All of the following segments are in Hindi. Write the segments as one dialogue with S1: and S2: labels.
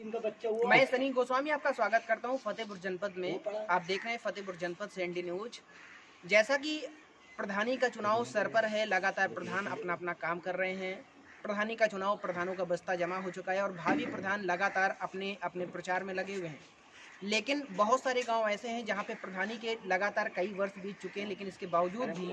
S1: इनका बच्चा हुआ।
S2: मैं सनी गोस्वामी आपका स्वागत करता हूं फतेहपुर जनपद में। आप देख रहे हैं फतेहपुर जनपद से एनडी न्यूज। जैसा कि प्रधानी का चुनाव सर पर है, लगातार प्रधान अपना अपना काम कर रहे हैं। प्रधानी का चुनाव, प्रधानों का बस्ता जमा हो चुका है और भावी प्रधान लगातार अपने अपने प्रचार में लगे हुए हैं। लेकिन बहुत सारे गांव ऐसे हैं जहां पे प्रधानी के लगातार कई वर्ष बीत चुके हैं, लेकिन इसके बावजूद भी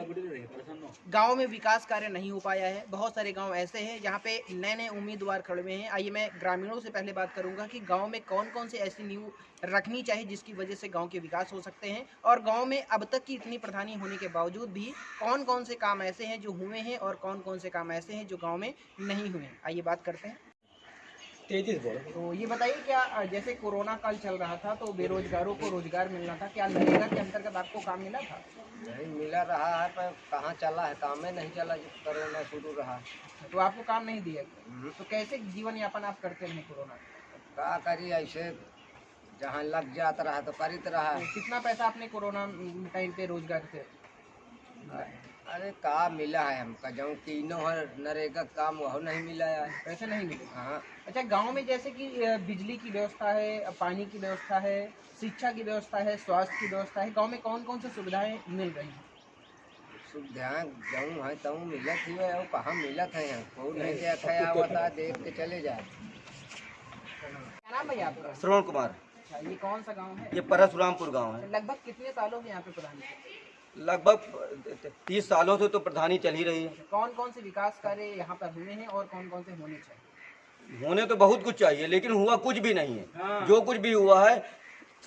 S2: गांव में विकास कार्य नहीं हो पाया है। बहुत सारे गांव ऐसे हैं जहां पे नए नए उम्मीदवार खड़े हुए हैं। आइए मैं ग्रामीणों से पहले बात करूंगा कि गांव में कौन कौन से ऐसी नींव रखनी चाहिए जिसकी वजह से गांव के विकास हो सकते हैं, और गांव में अब तक की इतनी प्रधानी होने के बावजूद भी कौन कौन से काम ऐसे हैं जो हुए हैं और कौन कौन से काम ऐसे हैं जो गाँव में नहीं हुए हैं। आइए बात करते हैं।
S1: तेजी बोलो।
S2: तो ये बताइए, क्या जैसे कोरोना काल चल रहा था तो बेरोजगारों को रोजगार मिलना था, क्या नरेगा के अंतर्गत आपको काम मिला था?
S3: नहीं मिला रहा है, पर कहाँ चला है, काम में नहीं चला जब कोरोना शुरू रहा।
S2: तो आपको काम नहीं दिया? तो कैसे जीवन यापन आप करते रहे कोरोना?
S3: क्या करी, ऐसे जहाँ लग जाता रहा तो करीत रहा।
S2: तो कितना पैसा आपने कोरोना टाइम पे रोजगार से?
S3: अरे का मिला है हमका, जो तीनों है नरेगा काम वह नहीं मिला है।
S2: पैसे नहीं मिले?
S3: हाँ।
S2: अच्छा, गांव में जैसे कि बिजली की व्यवस्था है, पानी की व्यवस्था है, शिक्षा की व्यवस्था है, स्वास्थ्य की व्यवस्था है, गांव में कौन कौन सी सुविधाएं मिल रही हैं?
S3: सुविधाएं जऊँ है तऊँ मिलत ही है, और कहाँ मिलत है, यहाँ कोई नहीं देखा है, आवता देख के चले जाए।
S2: क्या नाम भैया आपका?
S4: श्रवण कुमार।
S2: अच्छा, ये कौन सा गाँव है?
S4: ये परशुरामपुर गांव है।
S2: लगभग कितने सालों से यहाँ पे प्रधानी?
S4: लगभग 30 सालों से तो प्रधानी चल ही रही है।
S2: कौन कौन से विकास कार्य यहाँ पर हुए हैं और कौन कौन से होने चाहिए?
S4: होने तो बहुत कुछ चाहिए, लेकिन हुआ कुछ भी नहीं है। जो कुछ भी हुआ है,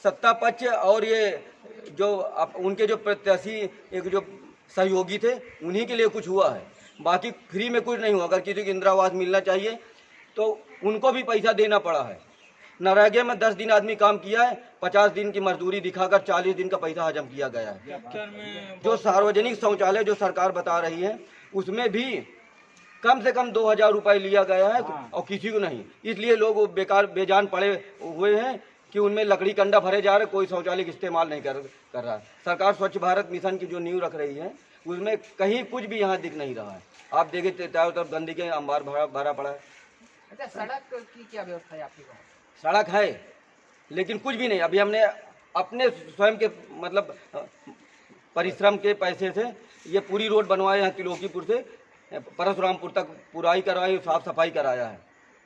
S4: सत्ता पक्ष और ये जो उनके जो प्रत्याशी एक जो सहयोगी थे उन्हीं के लिए कुछ हुआ है। बाकी फ्री में कुछ नहीं हुआ। अगर किसी को इंदिरा आवास मिलना चाहिए तो उनको भी पैसा देना पड़ा है। नरेगा में 10 दिन आदमी काम किया है, 50 दिन की मजदूरी दिखाकर 40 दिन का पैसा हजम किया गया है। जो सार्वजनिक शौचालय जो सरकार बता रही है उसमें भी कम से कम 2000 रुपये लिया गया है और किसी को नहीं। इसलिए लोग बेकार बेजान पड़े हुए हैं कि उनमें लकड़ी कंडा भरे जा रहे, कोई शौचालय का इस्तेमाल नहीं कर रहा है। सरकार स्वच्छ भारत मिशन की जो नींव रख रही है उसमें कहीं कुछ भी यहाँ दिख नहीं रहा है। आप देखिए चारों तरफ गंदगी के अंबार भरा पड़ा है।
S2: अच्छा, सड़क की क्या व्यवस्था है आपके गाँव?
S4: सड़क है लेकिन कुछ भी नहीं। अभी हमने अपने स्वयं के मतलब परिश्रम के पैसे से ये पूरी रोड बनवाए हैं, तिलोकीपुर से परशुरामपुर तक पुराई करवाई, साफ सफाई कराया है।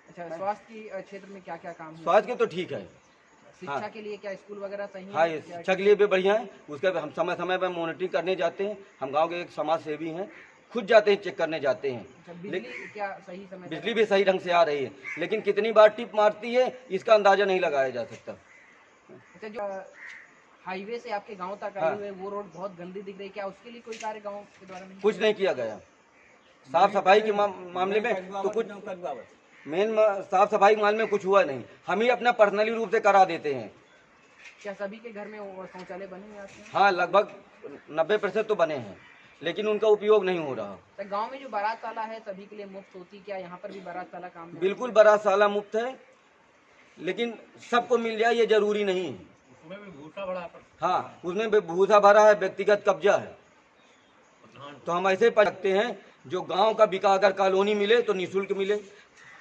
S2: अच्छा, स्वास्थ्य की क्षेत्र में क्या क्या काम है?
S4: स्वास्थ्य के तो ठीक है।
S2: शिक्षा
S4: हाँ।
S2: के लिए क्या स्कूल वगैरह सही है?
S4: हाँ, शिक्षा के लिए भी बढ़िया है। उसके हम समय समय पर मॉनिटरिंग करने जाते हैं। हम गांव के एक समाज सेवी हैं, खुद जाते हैं, चेक करने जाते हैं।
S2: अच्छा, बिजली क्या सही समय?
S4: बिजली भी सही ढंग से आ रही है, लेकिन कितनी बार टिप मारती है इसका अंदाजा नहीं लगाया जा सकता।
S2: अच्छा, जो हाईवे से आपके गांव तक
S4: हाँ।
S2: आई हुई है वो रोड बहुत गंदी दिख रही है, क्या उसके लिए कोई कार्य गांव के द्वारा नहीं?
S4: कुछ नहीं किया गया। साफ सफाई के मामले में तो कुछ मेन साफ सफाई के मामले में कुछ हुआ नहीं। हम ही अपना पर्सनली रूप से करा देते हैं।
S2: क्या सभी के घर में शौचालय बने हैं आपके?
S4: हाँ, लगभग 90% तो बने हैं, लेकिन उनका उपयोग नहीं हो रहा।
S2: तो गांव में जो बारातशाला है सभी के लिए मुफ्त होती, क्या यहाँ पर भी बारातशाला काम में?
S4: बिल्कुल, बारातशाला मुफ्त है, लेकिन सबको मिल जाए ये जरूरी नहीं है।
S1: उसमें भी भूसा भरा।
S4: हाँ, उसमें भी भूसा भरा है, व्यक्तिगत कब्जा है। तो हम ऐसे सकते हैं जो गांव का विकास, अगर कॉलोनी मिले तो निःशुल्क मिले,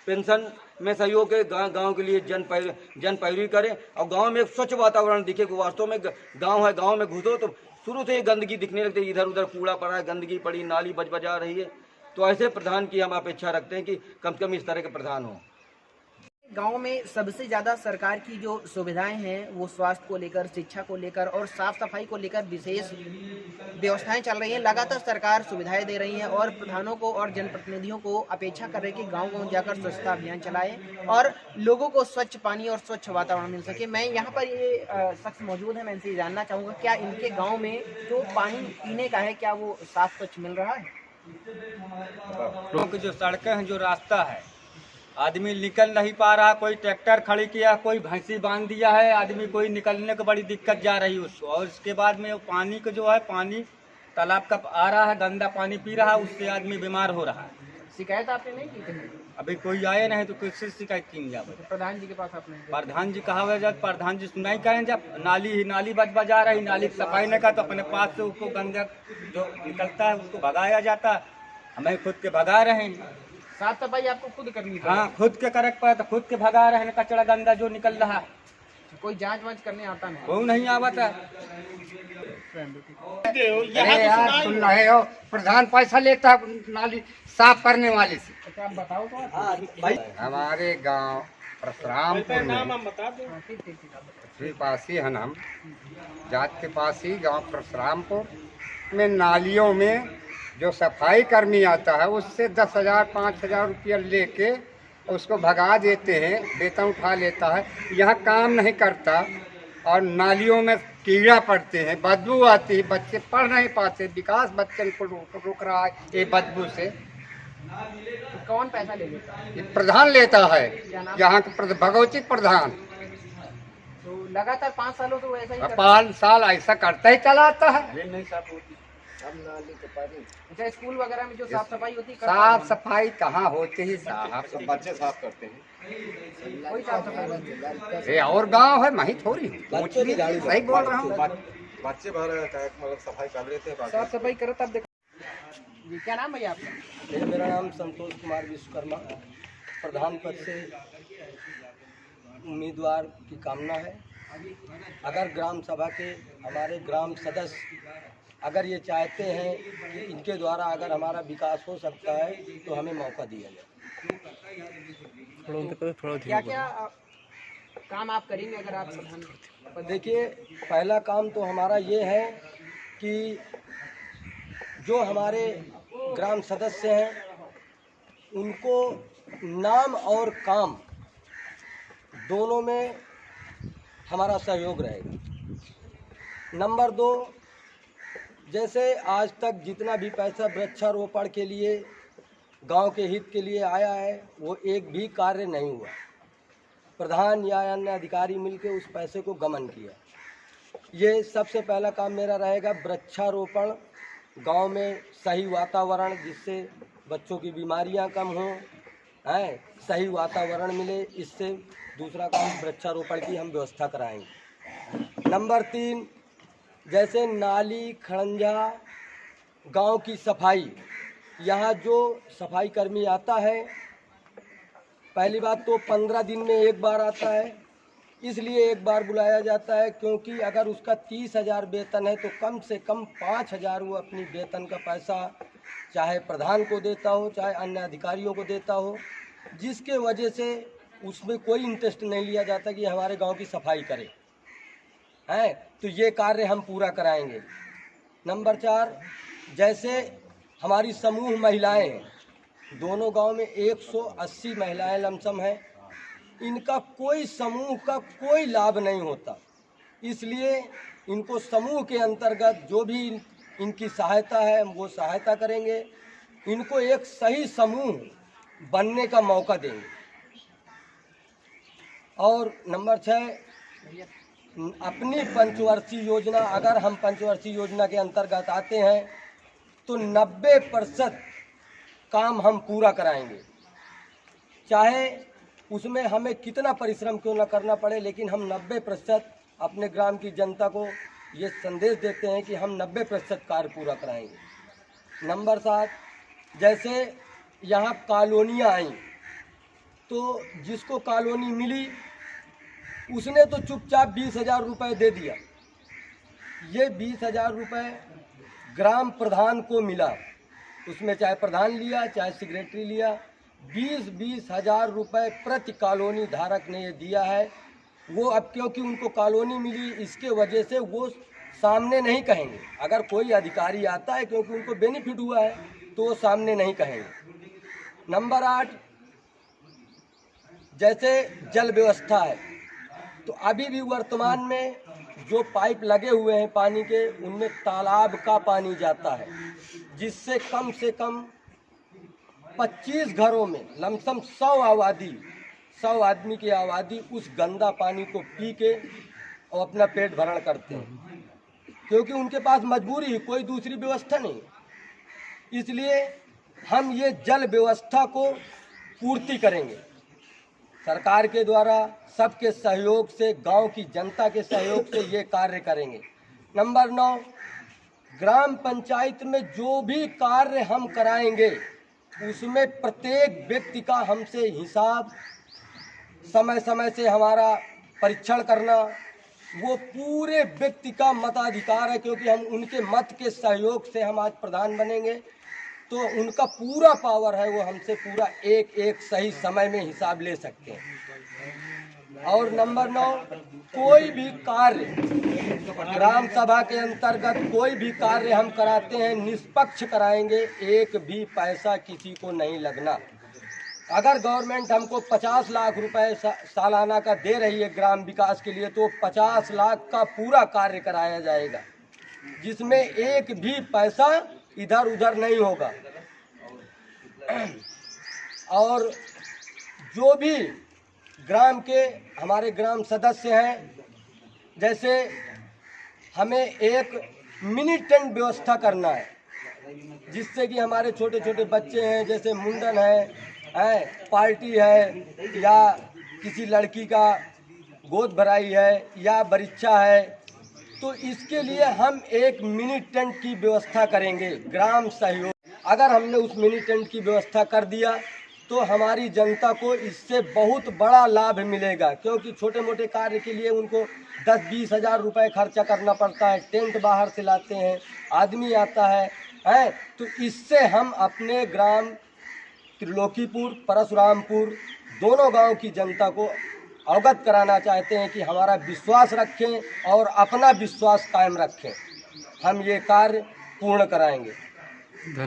S4: पेंशन में सहयोग के गांव के लिए जन पैरवी करें, और गांव में एक स्वच्छ वातावरण दिखे। वास्तव में गांव है, गांव में घुसो तो शुरू से ही गंदगी दिखने लगती है। इधर उधर कूड़ा पड़ा है, गंदगी पड़ी, नाली बजा रही है। तो ऐसे प्रधान की हम अपेक्षा रखते हैं कि कम से कम इस तरह के प्रधान हो।
S2: गांव में सबसे ज़्यादा सरकार की जो सुविधाएं हैं वो स्वास्थ्य को लेकर, शिक्षा को लेकर और साफ सफाई को लेकर विशेष व्यवस्थाएं चल रही हैं। लगातार सरकार सुविधाएं दे रही है और प्रधानों को और जनप्रतिनिधियों को अपेक्षा कर रहे हैं कि गांव-गांव जाकर स्वच्छता अभियान चलाएं और लोगों को स्वच्छ पानी और स्वच्छ वातावरण मिल सके। मैं यहाँ पर ये शख्स मौजूद है, मैं इनसे जानना चाहूँगा क्या इनके गाँव में जो पानी पीने का है क्या वो साफ स्वच्छ मिल रहा है?
S5: की जो सड़कें हैं, जो रास्ता है, आदमी निकल नहीं पा रहा। कोई ट्रैक्टर खड़ी किया, कोई भैंसी बांध दिया है, आदमी कोई निकलने को बड़ी दिक्कत जा रही है उसको। और इसके बाद में पानी का जो है, पानी तालाब का आ रहा है, गंदा पानी पी रहा है, उससे आदमी बीमार हो रहा है।
S2: शिकायत आपने नहीं की कहीं?
S5: अभी कोई आए नहीं तो किससे शिकायत की जाए?
S2: प्रधान जी के पास आपने?
S5: प्रधान जी कहा हुआ, जब प्रधान जी सुनाई करें, जब नाली बजा रही, नाली की सफाई नहीं का तो अपने पास से उसको गंदा जो निकलता है उसको भगाया जाता है। हमें खुद के भगा रहे हैं।
S2: साफ सफाई आपको खुद करनी
S5: हाँ
S2: पड़ेगी।
S5: खुद के करे पड़े तो खुद के भगा रहे हैं कचरा गंदा जो निकल रहा है,
S2: कोई जांच वांच करने आता नहीं।
S5: वो नहीं आवता।
S3: अरे यार सुन रहे हो, प्रधान पैसा लेता है नाली साफ करने वाले से।
S2: अच्छा आप बताओ तो।
S4: भाई
S3: हमारे गांव परशुरामपुर में
S2: बता दो। ठीक ठीक ठीक, आप बताओ।
S3: श्री पासी है नाम, जात के पास ही गाँव परशुरामपुर में नालियों में जो सफाई कर्मी आता है उससे 10,000 5,000 रुपया लेके उसको भगा देते हैं, वेतन उठा लेता है। यहाँ काम नहीं करता और नालियों में कीड़ा पड़ते हैं, बदबू आती है, बच्चे पढ़ नहीं पाते, विकास बच्चन को रोक रहा है ये बदबू से।
S2: तो कौन पैसा ले लेता है?
S3: ये प्रधान लेता है, यहाँ के भगवती प्रधान।
S2: तो लगातार 5 सालों से वो ऐसा ही करता है।
S3: 5 साल ऐसा करता ही चला आता है।
S2: अच्छा स्कूल वगैरह में जो साफ सफाई होती है करता
S3: साफ
S2: है?
S3: सफाई कहाँ होती है साहब, सब
S1: बच्चे साफ करते हैं।
S2: कोई साफ सफाई नहीं।
S3: ये और गांव है, मैं थोड़ी हूँ,
S4: बच्चों की गाड़ी
S3: सही बोल रहा हूँ।
S1: बच्चे भर मतलब सफाई कर रहे थे।
S2: साफ सफाई करो तब देखो। ये क्या नाम है आपका?
S4: मेरा नाम संतोष कुमार विश्वकर्मा, प्रधान पद से उम्मीदवार की कामना है। अगर ग्राम सभा के हमारे ग्राम सदस्य अगर ये चाहते हैं कि इनके द्वारा अगर हमारा विकास हो सकता है तो हमें मौका दिया जाए।
S2: क्या क्या काम आप करेंगे अगर आप प्रधान?
S4: देखिए पहला काम तो हमारा ये है कि जो हमारे ग्राम सदस्य हैं उनको नाम और काम दोनों में हमारा सहयोग रहेगा। नंबर 2, जैसे आज तक जितना भी पैसा वृक्षारोपण के लिए गांव के हित के लिए आया है वो एक भी कार्य नहीं हुआ। प्रधान या अन्य अधिकारी मिलकर उस पैसे को गमन किया। ये सबसे पहला काम मेरा रहेगा, वृक्षारोपण, गांव में सही वातावरण जिससे बच्चों की बीमारियां कम हों, हैं, सही वातावरण मिले, इससे दूसरा काम वृक्षारोपण की हम व्यवस्था कराएंगे। नंबर 3, जैसे नाली खड़ंजा गांव की सफाई, यहाँ जो सफाई कर्मी आता है पहली बात तो 15 दिन में एक बार आता है, इसलिए एक बार बुलाया जाता है क्योंकि अगर उसका 30,000 वेतन है तो कम से कम 5,000 वो अपनी वेतन का पैसा चाहे प्रधान को देता हो चाहे अन्य अधिकारियों को देता हो, जिसके वजह से उसमें कोई इंटरेस्ट नहीं लिया जाता कि हमारे गांव की सफाई करे, हैं। तो ये कार्य हम पूरा कराएंगे। नंबर 4, जैसे हमारी समूह महिलाएं हैं, दोनों गांव में 180 महिलाएं लमसम हैं, इनका कोई समूह का कोई लाभ नहीं होता, इसलिए इनको समूह के अंतर्गत जो भी इनकी सहायता है वो सहायता करेंगे, इनको एक सही समूह बनने का मौका देंगे। और नंबर 6, अपनी पंचवर्षीय योजना, अगर हम पंचवर्षीय योजना के अंतर्गत आते हैं तो 90% काम हम पूरा कराएंगे, चाहे उसमें हमें कितना परिश्रम क्यों न करना पड़े, लेकिन हम 90% अपने ग्राम की जनता को ये संदेश देते हैं कि हम 90% कार्य पूरा कराएंगे। नंबर 7, जैसे यहाँ कॉलोनियाँ आई तो जिसको कॉलोनी मिली उसने तो चुपचाप 20,000 रुपये दे दिया। ये 20,000 रुपये ग्राम प्रधान को मिला, उसमें चाहे प्रधान लिया चाहे सेक्रेटरी लिया, 20-20 हज़ार रुपये प्रति कॉलोनी धारक ने ये दिया है। वो अब क्योंकि उनको कॉलोनी मिली इसके वजह से वो सामने नहीं कहेंगे, अगर कोई अधिकारी आता है क्योंकि उनको बेनिफिट हुआ है तो वो सामने नहीं कहेंगे। नंबर 8, जैसे जल व्यवस्था है तो अभी भी वर्तमान में जो पाइप लगे हुए हैं पानी के उनमें तालाब का पानी जाता है, जिससे कम से कम 25 घरों में लमसम 100 आदमी की आबादी उस गंदा पानी को पी के और अपना पेट भरण करते हैं, क्योंकि उनके पास मजबूरी है, कोई दूसरी व्यवस्था नहीं। इसलिए हम ये जल व्यवस्था को पूर्ति करेंगे सरकार के द्वारा, सबके सहयोग से, गांव की जनता के सहयोग से ये कार्य करेंगे। नंबर 9, ग्राम पंचायत में जो भी कार्य हम कराएंगे
S6: उसमें प्रत्येक व्यक्ति का हमसे हिसाब समय समय से हमारा परीक्षण करना, वो पूरे व्यक्ति का मताधिकार है, क्योंकि हम उनके मत के सहयोग से हम आज प्रधान बनेंगे, तो उनका पूरा पावर है, वो हमसे पूरा एक एक सही समय में हिसाब ले सकते हैं। और नंबर 9, कोई भी कार्य ग्राम सभा के अंतर्गत कोई भी कार्य हम कराते हैं निष्पक्ष कराएंगे, एक भी पैसा किसी को नहीं लगना। अगर गवर्नमेंट हमको 50 लाख रुपए सालाना का दे रही है ग्राम विकास के लिए, तो 50 लाख का पूरा कार्य कराया जाएगा, जिसमें एक भी पैसा इधर उधर नहीं होगा। और जो भी ग्राम के हमारे ग्राम सदस्य हैं, जैसे हमें एक मिनी टेंट व्यवस्था करना है, जिससे कि हमारे छोटे छोटे बच्चे हैं, जैसे मुंडन है, पार्टी है, या किसी लड़की का गोद भराई है या बरीक्षा है, तो इसके लिए हम एक मिनी टेंट की व्यवस्था करेंगे ग्राम सहयोग। अगर हमने उस मिनी टेंट की व्यवस्था कर दिया तो हमारी जनता को इससे बहुत बड़ा लाभ मिलेगा, क्योंकि छोटे मोटे कार्य के लिए उनको 10-20 हज़ार रुपये खर्चा करना पड़ता है, टेंट बाहर से लाते हैं, आदमी आता है, तो इससे हम अपने ग्राम त्रिलोकीपुर, परशुरामपुर दोनों गांव की जनता को अवगत कराना चाहते हैं कि हमारा विश्वास रखें और अपना विश्वास कायम रखें, हम ये कार्य पूर्ण कराएंगे।